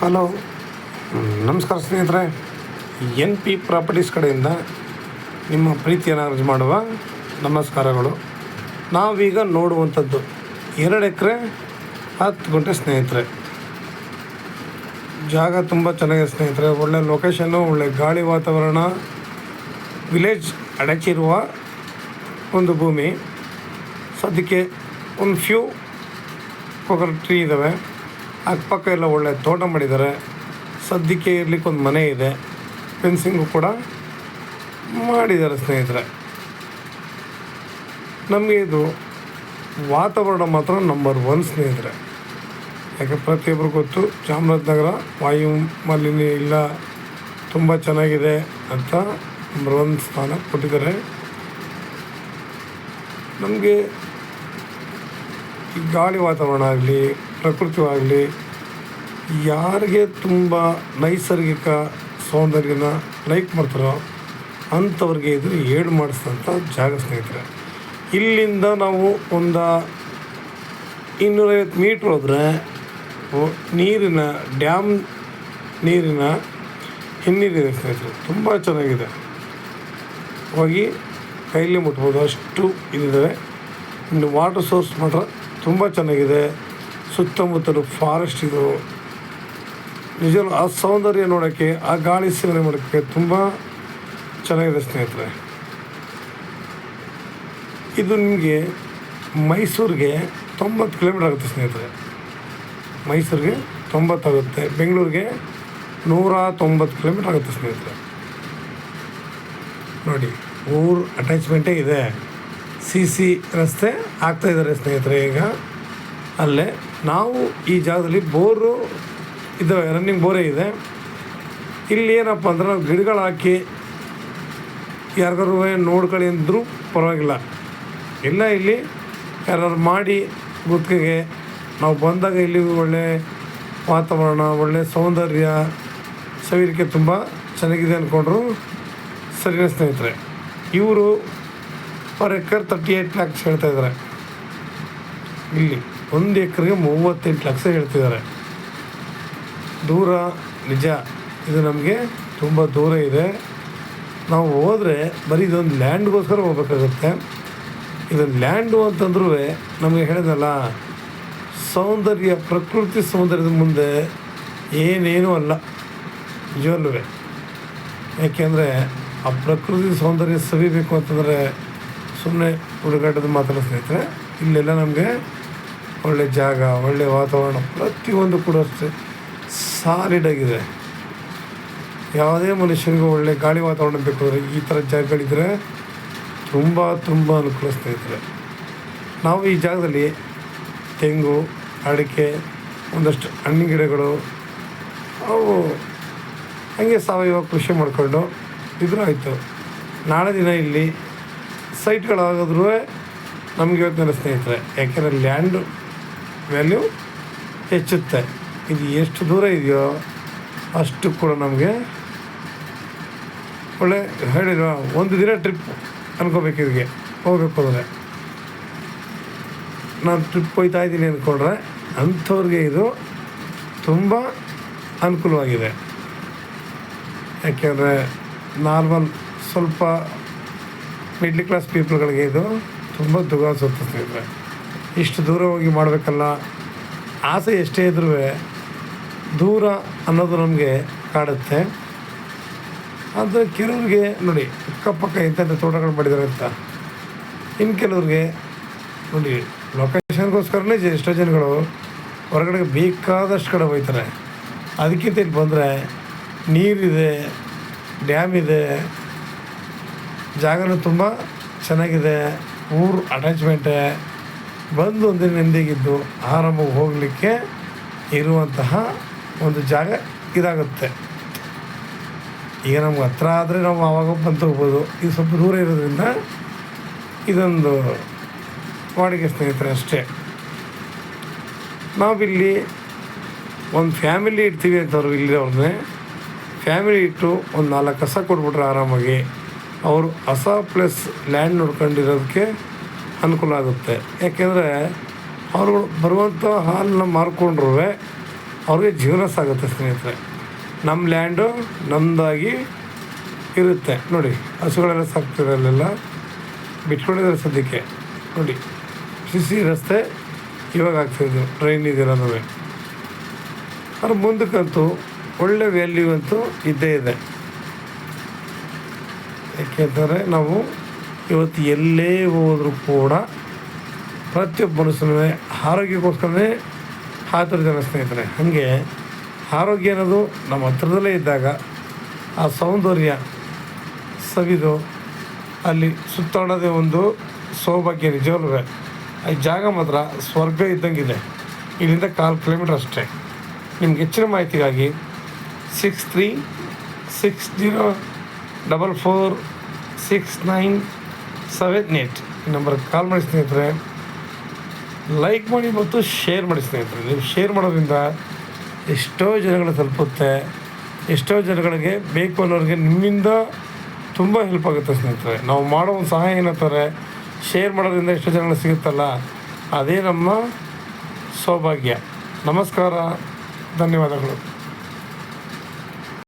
Hello, ನಮಸ್ಕಾರ ಸ್ನೇಹಿತರೆ. NP properties ಕಡೆಯಿಂದ ನಿಮ್ಮ ಪ್ರೀತಿಯನ್ನು ಅರ್ಜಿ ಮಾಡುವ ನಮಸ್ಕಾರಗಳು. ನಾವೀಗ ನೋಡುವಂಥದ್ದು 2 ಎಕರೆ 10 ಗುಂಟೆ ಸ್ನೇಹಿತರೆ. ಜಾಗ ತುಂಬ ಚೆನ್ನಾಗಿದೆ ಸ್ನೇಹಿತರೆ. ಒಳ್ಳೆ ಲೊಕೇಶನ್ನು, ಒಳ್ಳೆ ಗಾಳಿ ವಾತಾವರಣ, ವಿಲೇಜ್ ಅಡಚಿರುವ ಒಂದು ಭೂಮಿ. ಸದ್ಯಕ್ಕೆ ಒಂದು ಫ್ಯೂ ಕೊಕರ್ ಟ್ರೀ ಇದ್ದಾವೆ. ಅಕ್ಕಪಕ್ಕ ಎಲ್ಲ ಒಳ್ಳೆ ತೋಟ ಮಾಡಿದ್ದಾರೆ. ಸದ್ಯಕ್ಕೆ ಇರಲಿಕ್ಕೆ ಒಂದು ಮನೆ ಇದೆ, ಫೆನ್ಸಿಂಗು ಕೂಡ ಮಾಡಿದ್ದಾರೆ ಸ್ನೇಹಿತರೆ. ನಮಗೆ ಇದು ವಾತಾವರಣ ಮಾತ್ರ ನಂಬರ್ 1 ಸ್ನೇಹಿತರೆ. ಯಾಕೆ ಪ್ರತಿಯೊಬ್ಬರು ಗೊತ್ತು, ಚಾಮರಾಜನಗರ ವಾಯು ಮಾಲಿನ್ಯ ಇಲ್ಲ, ತುಂಬ ಚೆನ್ನಾಗಿದೆ ಅಂತ ನಂಬರ್ 1 ಸ್ಥಾನ ಕೊಟ್ಟಿದ್ದಾರೆ. ನಮಗೆ ಈ ಗಾಳಿ ವಾತಾವರಣ ಆಗಲಿ, ಪ್ರಕೃತಿಯಾಗಲಿ, ಯಾರಿಗೆ ತುಂಬ ನೈಸರ್ಗಿಕ ಸೌಂದರ್ಯನ ಲೈಕ್ ಮಾಡ್ತಾರೋ ಅಂಥವ್ರಿಗೆ ಇದು ಏಳು ಮಾಡಿಸಿದಂಥ ಜಾಗ ಸ್ನೇಹಿತರೆ. ಇಲ್ಲಿಂದ ನಾವು ಒಂದು 250 ಮೀಟ್ರ್ ಹೋದರೆ ನೀರಿನ ಡ್ಯಾಮ್ ನೀರಿನ ಹಿನ್ನೀರಿದೆ ಸ್ನೇಹಿತರೆ. ತುಂಬ ಚೆನ್ನಾಗಿದೆ, ಹೋಗಿ ಕೈಲಿ ಮುಟ್ಬೋದು ಅಷ್ಟು ಇದಿದೆ. ಇನ್ನು ವಾಟರ್ ಸೋರ್ಸ್ ಮಾತ್ರ ತುಂಬ ಚೆನ್ನಾಗಿದೆ. ಸುತ್ತಮುತ್ತಲು ಫಾರೆಸ್ಟ್ ಇದು. ನಿಜವೂ ಆ ಸೌಂದರ್ಯ ನೋಡೋಕ್ಕೆ, ಆ ಗಾಳಿ ಸೇವನೆ ಮಾಡೋಕ್ಕೆ ತುಂಬ ಚೆನ್ನಾಗಿದೆ ಸ್ನೇಹಿತರೆ. ಇದು ನಿಮಗೆ ಮೈಸೂರಿಗೆ 90 ಕಿಲೋಮೀಟ್ರ್ ಆಗುತ್ತೆ ಸ್ನೇಹಿತರೆ. ಮೈಸೂರಿಗೆ 90 ಆಗುತ್ತೆ, ಬೆಂಗಳೂರಿಗೆ 190 ಕಿಲೋಮೀಟ್ರ್ ಆಗುತ್ತೆ ಸ್ನೇಹಿತರೆ. ನೋಡಿ, ಊರು ಅಟ್ಯಾಚ್ಮೆಂಟೇ ಇದೆ. CC ರಸ್ತೆ ಆಗ್ತಾಯಿದ್ದಾರೆ ಸ್ನೇಹಿತರೆ. ಈಗ ಅಲ್ಲೇ ನಾವು ಈ ಜಾಗದಲ್ಲಿ ಬೋರು ಇದ್ದಾವೆ, ರನ್ನಿಂಗ್ ಬೋರೇ ಇದೆ. ಇಲ್ಲಿ ಏನಪ್ಪ ಅಂದ್ರೆ ನಾವು ಗಿಡಗಳು ಹಾಕಿ ಯಾರಿಗಾರು ನೋಡ್ಕೊಳ್ಳಿ ಅಂದರೂ ಪರವಾಗಿಲ್ಲ. ಇಲ್ಲ, ಇಲ್ಲಿ ಯಾರು ಮಾಡಿ ಗುತ್ತಿಗೆಗೆ ನಾವು ಬಂದಾಗ ಇಲ್ಲಿ ಒಳ್ಳೆ ವಾತಾವರಣ, ಒಳ್ಳೆ ಸೌಂದರ್ಯ ಸವಿಲಿಕ್ಕೆ ತುಂಬ ಚೆನ್ನಾಗಿದೆ ಅಂದ್ಕೊಂಡ್ರು ಸರಿನೇ ಸ್ನೇಹಿತರೆ. ಇವರು ಪರ್ ಎಕರ್ 38 lakhs ಹೇಳ್ತಾಯಿದ್ದಾರೆ. ಇಲ್ಲಿ 1 ಎಕರೆಗೆ 38 ಲಕ್ಷ ಹೇಳ್ತಿದ್ದಾರೆ. ದೂರ ನಿಜ, ಇದು ನಮಗೆ ತುಂಬ ದೂರ ಇದೆ. ನಾವು ಹೋದರೆ ಬರೀ ಇದೊಂದು ಲ್ಯಾಂಡ್ಗೋಸ್ಕರ ಹೋಗ್ಬೇಕಾಗುತ್ತೆ. ಇದೊಂದು ಲ್ಯಾಂಡು ಅಂತಂದ್ರೂ ನಮಗೆ ಹೇಳಿದಲ್ಲ, ಸೌಂದರ್ಯ, ಪ್ರಕೃತಿ ಸೌಂದರ್ಯದ ಮುಂದೆ ಏನೇನೂ ಅಲ್ಲ ನಿಜವಲ್ಲೂ. ಯಾಕೆಂದರೆ ಆ ಪ್ರಕೃತಿ ಸೌಂದರ್ಯ ಸವಿಬೇಕು ಅಂತಂದರೆ ಸುಮ್ಮನೆ ಹುಡುಗಾಟದ ಮಾತಲ್ಲ ಸ್ನೇಹಿತರೆ. ಇಲ್ಲೆಲ್ಲ ನಮಗೆ ಒಳ್ಳೆ ಜಾಗ, ಒಳ್ಳೆ ವಾತಾವರಣ, ಪ್ರತಿಯೊಂದು ಕೂಡ ಅಷ್ಟೇ ಸಾಲಿಡಾಗಿದೆ. ಯಾವುದೇ ಮನುಷ್ಯನಿಗೂ ಒಳ್ಳೆ ಗಾಳಿ ವಾತಾವರಣ ಬೇಕು ಅಂದರೆ ಈ ಥರ ಜಾಗಗಳಿದ್ದರೆ ತುಂಬ ತುಂಬ ಅನುಕೂಲ ಸ್ನೇಹಿತರೆ. ನಾವು ಈ ಜಾಗದಲ್ಲಿ ತೆಂಗು, ಅಡಿಕೆ, ಒಂದಷ್ಟು ಹಣ್ಣಿನ ಗಿಡಗಳು, ಅವು ಹಾಗೆ ಸಾವಯವ ಕೃಷಿ ಮಾಡಿಕೊಂಡು ಇದ್ರೂ ಆಯಿತು. ನಾಳೆ ದಿನ ಇಲ್ಲಿ ಸೈಟ್ಗಳಾಗಿದ್ರೂ ನಮಗೆ ಇವತ್ತಿನ ಸ್ನೇಹಿತರೆ. ಯಾಕೆಂದರೆ ಲ್ಯಾಂಡು ವ್ಯಾಲ್ಯೂ ಹೆಚ್ಚುತ್ತೆ. ಇದು ಎಷ್ಟು ದೂರ ಇದೆಯೋ ಅಷ್ಟು ಕೂಡ ನಮಗೆ ಒಳ್ಳೆ ಹೇಳಿರೋ ಒಂದು ದಿನ ಟ್ರಿಪ್ ಅನ್ಕೋಬೇಕು. ಇದಕ್ಕೆ ಹೋಗ್ಬೇಕು ಅಂದರೆ ನಾನು ಟ್ರಿಪ್ ಹೋಗ್ತಾಯಿದ್ದೀನಿ ಅಂದ್ಕೊಂಡ್ರೆ ಅಂಥವ್ರಿಗೆ ಇದು ತುಂಬ ಅನುಕೂಲವಾಗಿದೆ. ಯಾಕೆಂದರೆ ನಾರ್ಮಲ್ ಸ್ವಲ್ಪ ಮಿಡ್ಲ್ ಕ್ಲಾಸ್ ಪೀಪಲ್ಗಳಿಗೆ ಇದು ತುಂಬ ದುಃಖ ಸ್ನೇಹಿತರೆ. ಇಷ್ಟು ದೂರ ಹೋಗಿ ಮಾಡಬೇಕಲ್ಲ, ಆಸೆ ಎಷ್ಟೇ ಇದ್ರೂ ದೂರ ಅನ್ನೋದು ನಮಗೆ ಕಾಡುತ್ತೆ. ಅದು ಕೆಲವ್ರಿಗೆ ನೋಡಿ, ಅಕ್ಕಪಕ್ಕ ಇಂಥ ತೋಟಗಳು ಮಾಡಿದ್ದಾರೆ ಅಂತ. ಇನ್ನು ಕೆಲವ್ರಿಗೆ ನೋಡಿ, ಲೊಕೇಶನ್ಗೋಸ್ಕರನೇ ಎಷ್ಟೋ ಜನಗಳು ಹೊರಗಡೆಗೆ ಬೇಕಾದಷ್ಟು ಕಡೆ ಹೋಗ್ತಾರೆ. ಅದಕ್ಕಿಂತ ಇಲ್ಲಿ ಬಂದರೆ ನೀರಿದೆ, ಡ್ಯಾಮ್ ಇದೆ, ಜಾಗನೂ ತುಂಬ ಚೆನ್ನಾಗಿದೆ, ಊರು ಅಟ್ಯಾಚ್ಮೆಂಟೇ. ಬಂದು ಒಂದಿನ ನೆಮ್ಮದಿಗಿದ್ದು ಆರಾಮಾಗಿ ಹೋಗಲಿಕ್ಕೆ ಇರುವಂತಹ ಒಂದು ಜಾಗ ಇದಾಗುತ್ತೆ. ಈಗ ನಮ್ಗೆ ಹತ್ರ ಆದರೆ ನಾವು ಆವಾಗ ಬಂದು ಹೋಗ್ಬೋದು. ಇದು ಸ್ವಲ್ಪ ದೂರ ಇರೋದ್ರಿಂದ ಇದೊಂದು ಬಾಡಿಗೆ ಸ್ನೇಹಿತರೆ ಅಷ್ಟೇ. ನಾವಿಲ್ಲಿ ಒಂದು ಫ್ಯಾಮಿಲಿ ಇಡ್ತೀವಿ ಅಂತವ್ರು, ಇಲ್ಲಿರೋರ್ನೇ ಫ್ಯಾಮಿಲಿ ಇಟ್ಟು ಒಂದು 4 ಕಸ ಕೊಟ್ಬಿಟ್ರೆ ಆರಾಮಾಗಿ ಅವರು ಹೊಸ ಪ್ಲೇಸ್ ಲ್ಯಾಂಡ್ ನೋಡ್ಕೊಂಡಿರೋದಕ್ಕೆ ಅನುಕೂಲ ಆಗುತ್ತೆ. ಯಾಕೆಂದರೆ ಅವರು ಬರುವಂಥ ಹಾಲನ್ನ ಮಾರ್ಕೊಂಡ್ರೂ ಅವ್ರಿಗೆ ಜೀವನ ಸಾಗುತ್ತೆ ಸ್ನೇಹಿತರೆ. ನಮ್ಮ ಲ್ಯಾಂಡು ನಮ್ಮದಾಗಿ ಇರುತ್ತೆ. ನೋಡಿ ಹಸುಗಳೆಲ್ಲ ಸಾಕ್ತಿರಲ್ಲೆಲ್ಲ ಬಿಟ್ಕೊಂಡಿದ್ದಾರೆ ಸದ್ಯಕ್ಕೆ. ನೋಡಿ ಸಿಸಿ ರಸ್ತೆ ಇವಾಗ ಆಗ್ತಾಯಿದ್ದು ಟ್ರೈನ್ ಇದೆಲ್ಲನೂ. ಅದ್ರ ಮುಂದಕ್ಕಂತೂ ಒಳ್ಳೆ ವ್ಯಾಲ್ಯೂ ಅಂತೂ ಇದ್ದೇ ಇದೆ. ಯಾಕೆಂದರೆ ನಾವು ಇವತ್ತು ಎಲ್ಲೇ ಹೋದರೂ ಕೂಡ ಪ್ರತಿಯೊಬ್ಬ ಮನುಷ್ಯನೂ ಆರೋಗ್ಯಕ್ಕೋಸ್ಕರನೇ ಹಾತೊರಿತಾನೆ ಸ್ನೇಹಿತರೆ. ಹಾಗೆ ಆರೋಗ್ಯ ಅನ್ನೋದು ನಮ್ಮ ಹತ್ರದಲ್ಲೇ ಇದ್ದಾಗ ಆ ಸೌಂದರ್ಯ ಸವಿದು ಅಲ್ಲಿ ಸುತ್ತಾಡೋದೇ ಒಂದು ಸೌಭಾಗ್ಯ. ನಿಜವಲ್ಲೂ ಈ ಜಾಗ ಮಾತ್ರ ಸ್ವರ್ಗ ಇದ್ದಂಗಿದೆ. ಇಲ್ಲಿಂದ 1/4 ಕಿಲೋಮೀಟ್ರ್ ಅಷ್ಟೇ. ನಿಮ್ಗೆ ಹೆಚ್ಚಿನ ಮಾಹಿತಿಗಾಗಿ 6360446978 ಈ ನಂಬರ್ಗೆ ಕಾಲ್ ಮಾಡಿ ಸ್ನೇಹಿತರೆ. ಲೈಕ್ ಮಾಡಿ ಮತ್ತು ಶೇರ್ ಮಾಡಿ ಸ್ನೇಹಿತರೆ. ನೀವು ಶೇರ್ ಮಾಡೋದ್ರಿಂದ ಎಷ್ಟೋ ಜನಗಳು ತಲುಪುತ್ತೆ. ಎಷ್ಟೋ ಜನಗಳಿಗೆ ಬೇಕು ಅನ್ನೋರಿಗೆ ನಿಮ್ಮಿಂದ ತುಂಬ ಹೆಲ್ಪ್ ಆಗುತ್ತೆ ಸ್ನೇಹಿತರೆ. ನಾವು ಮಾಡೋ ಒಂದು ಸಹಾಯ ಏನಂತಾರೆ, ಶೇರ್ ಮಾಡೋದ್ರಿಂದ ಎಷ್ಟೋ ಜನಗಳು ಸಿಗುತ್ತಲ್ಲ, ಅದೇ ನಮ್ಮ ಸೌಭಾಗ್ಯ. ನಮಸ್ಕಾರ, ಧನ್ಯವಾದಗಳು.